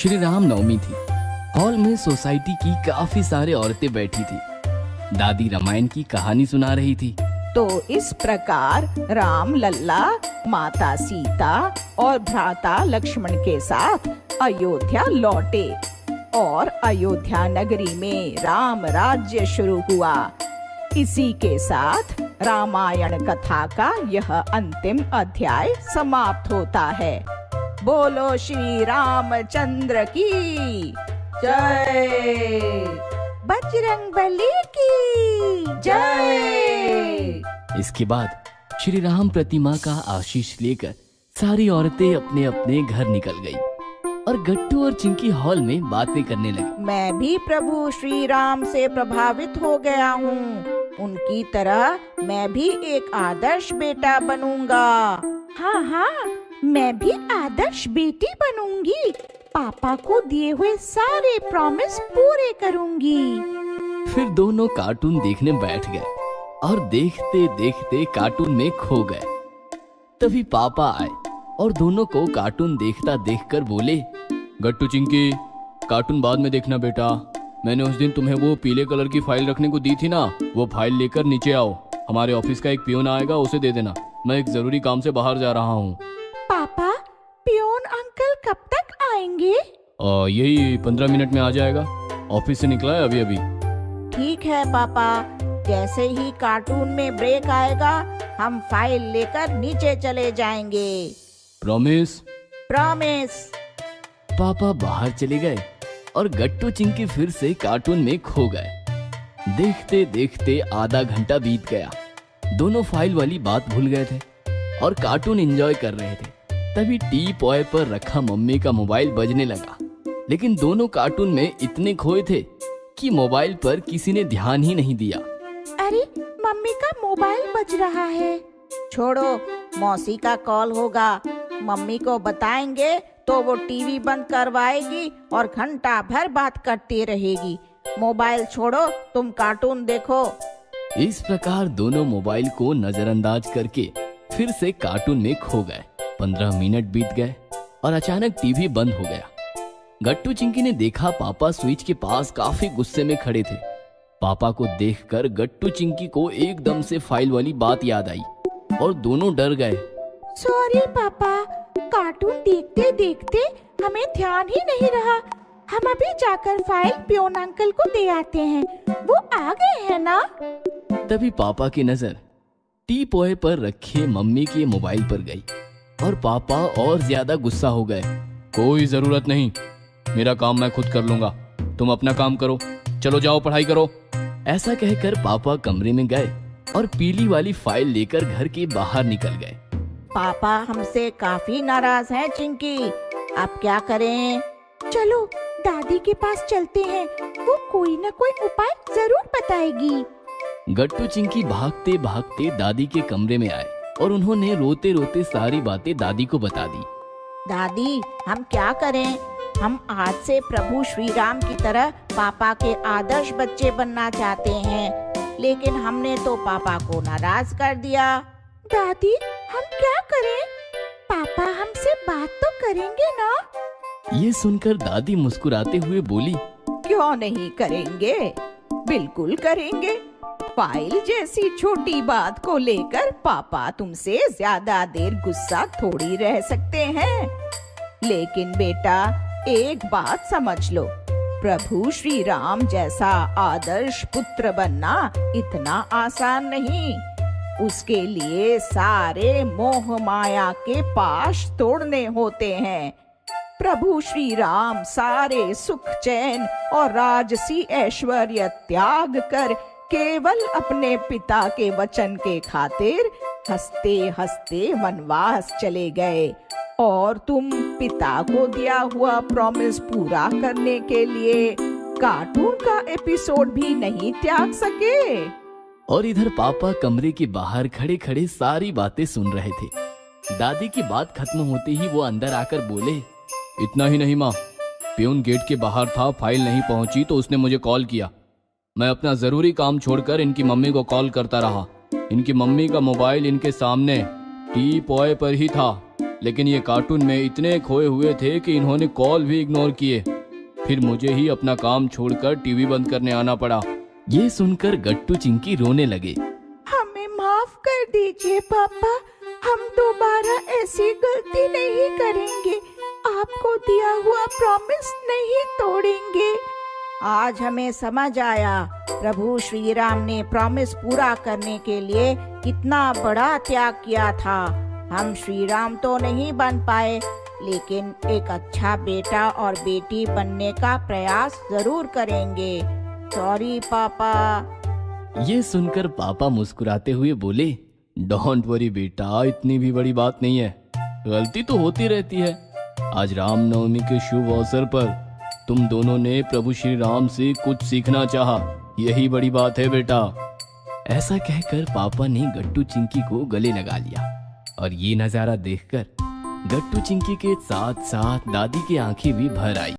श्री राम नवमी थी। हॉल में सोसाइटी की काफी सारी औरतें बैठी थी। दादी रामायण की कहानी सुना रही थी। तो इस प्रकार राम लल्ला, माता सीता और भ्राता लक्ष्मण के साथ अयोध्या लौटे और अयोध्या नगरी में राम राज्य शुरू हुआ। इसी के साथ रामायण कथा का यह अंतिम अध्याय समाप्त होता है। बोलो श्री रामचंद्र की जय, बजरंगबली की जय। इसके बाद श्री राम प्रतिमा का आशीष लेकर सारी औरतें अपने अपने घर निकल गई और गट्टू और चिंकी हॉल में बातें करने लगी। मैं भी प्रभु श्री राम से प्रभावित हो गया हूँ। उनकी तरह मैं भी एक आदर्श बेटा बनूंगा। हाँ हाँ, मैं भी आदर्श बेटी बनूंगी। पापा को दिए हुए सारे प्रॉमिस पूरे करूंगी। फिर दोनों कार्टून देखने बैठ गए और देखते देखते कार्टून में खो गए। तभी पापा आए और दोनों को कार्टून देखता देखकर बोले, गट्टू चिंकी, कार्टून बाद में देखना बेटा। मैंने उस दिन तुम्हें वो पीले कलर की फाइल रखने को दी थी ना, वो फाइल लेकर नीचे आओ। हमारे ऑफिस का एक पियोन आएगा, उसे दे देना। मैं एक जरूरी काम से बाहर जा रहा हूँ। पापा, पियोन अंकल कब तक आएंगे? यही 15 मिनट में आ जाएगा। ऑफिस से निकला है अभी अभी। ठीक है पापा, जैसे ही कार्टून में ब्रेक आएगा हम फाइल लेकर नीचे चले जाएंगे। प्रॉमिस? प्रॉमिस। पापा बाहर चले गए और गट्टू चिंकी फिर से कार्टून में खो गए। देखते देखते आधा घंटा बीत गया। दोनों फाइल वाली बात भूल गए थे और कार्टून एंजॉय कर रहे थे। तभी टी पॉय पर रखा मम्मी का मोबाइल बजने लगा, लेकिन दोनों कार्टून में इतने खोए थे कि मोबाइल पर किसी ने ध्यान ही नहीं दिया। अरे, मम्मी का मोबाइल बज रहा है। छोड़ो, मौसी का कॉल होगा। मम्मी को बताएंगे तो वो टीवी बंद करवाएगी और घंटा भर बात करती रहेगी। मोबाइल छोड़ो, तुम कार्टून देखो। इस प्रकार दोनों मोबाइल को नजरअंदाज करके फिर से कार्टून में खो गए। 15 मिनट बीत गए और अचानक टीवी बंद हो गया। गट्टू चिंकी ने देखा पापा स्विच के पास काफी गुस्से में खड़े थे। पापा को देखकर गट्टू चिंकी को एकदम से फाइल वाली बात याद आई और दोनों डर गए। सॉरी पापा, कार्टून देखते देखते हमें ध्यान ही नहीं रहा। हम अभी जाकर फाइल पियोन अंकल को दे आते हैं, वो आ गए हैं ना? तभी पापा की नजर टी पॉय पर रखे मम्मी के मोबाइल पर गई और पापा और ज्यादा गुस्सा हो गए। कोई जरूरत नहीं, मेरा काम मैं खुद कर लूंगा, तुम अपना काम करो, चलो जाओ पढ़ाई करो। ऐसा कहकर पापा कमरे में गए और पीली वाली फाइल लेकर घर के बाहर निकल गए। पापा हमसे काफी नाराज हैं चिंकी, अब क्या करें? चलो दादी के पास चलते हैं, वो कोई न कोई उपाय जरूर बताएगी। गट्टू चिंकी भागते भागते दादी के कमरे में आए और उन्होंने रोते रोते सारी बातें दादी को बता दी। दादी, हम क्या करें? हम आज से प्रभु श्री राम की तरह पापा के आदर्श बच्चे बनना चाहते हैं, लेकिन हमने तो पापा को नाराज कर दिया। दादी, हम क्या करें? पापा हमसे बात तो करेंगे ना? ये सुनकर दादी मुस्कुराते हुए बोली, क्यों नहीं करेंगे, बिल्कुल करेंगे। फाइल जैसी छोटी बात को लेकर पापा तुमसे ज्यादा देर गुस्सा थोड़ी रह सकते हैं। लेकिन बेटा, एक बात समझ लो, प्रभु श्री राम जैसा आदर्श पुत्र बनना इतना आसान नहीं। उसके लिए सारे मोह माया के पाश तोड़ने होते हैं। प्रभु श्री राम सारे सुख चैन और राजसी ऐश्वर्य त्याग कर केवल अपने पिता के वचन के खातिर हंसते हंसते वनवास चले गए, और तुम पिता को दिया हुआ प्रॉमिस पूरा करने के लिए कार्टून का एपिसोड भी नहीं त्याग सके। और इधर पापा कमरे के बाहर खड़े खड़े सारी बातें सुन रहे थे। दादी की बात खत्म होते ही वो अंदर आकर बोले, इतना ही नहीं माँ, पियून गेट के बाहर था, फाइल नहीं पहुंची तो उसने मुझे कॉल किया। मैं अपना जरूरी काम छोड़कर इनकी मम्मी को कॉल करता रहा। इनकी मम्मी का मोबाइल इनके सामने टी पॉय पर ही था। लेकिन ये कार्टून में इतने खोए हुए थे कि इन्होंने कॉल भी इग्नोर किए। फिर मुझे ही अपना काम छोड़कर टीवी बंद करने आना पड़ा। ये सुनकर गट्टू चिंकी रोने लगे। हमें माफ कर दीजिए पापा, हम दोबारा ऐसी गलती नहीं करेंगे। आपको दिया हुआ प्रॉमिस नहीं तोड़ेंगे। आज हमें समझ आया प्रभु श्री राम ने प्रॉमिस पूरा करने के लिए कितना बड़ा त्याग किया था। हम श्री राम तो नहीं बन पाए, लेकिन एक अच्छा बेटा और बेटी बनने का प्रयास जरूर करेंगे। सॉरी पापा। ये सुनकर पापा मुस्कुराते हुए बोले, डोंट वरी बेटा, इतनी भी बड़ी बात नहीं है, गलती तो होती रहती है। आज रामनवमी के शुभ अवसर पर तुम दोनों ने प्रभु श्री राम से कुछ सीखना चाहा, यही बड़ी बात है बेटा। ऐसा कहकर पापा ने गट्टू चिंकी को गले लगा लिया और ये नजारा देखकर गट्टू चिंकी के साथ साथ दादी की आंखें भी भर आई।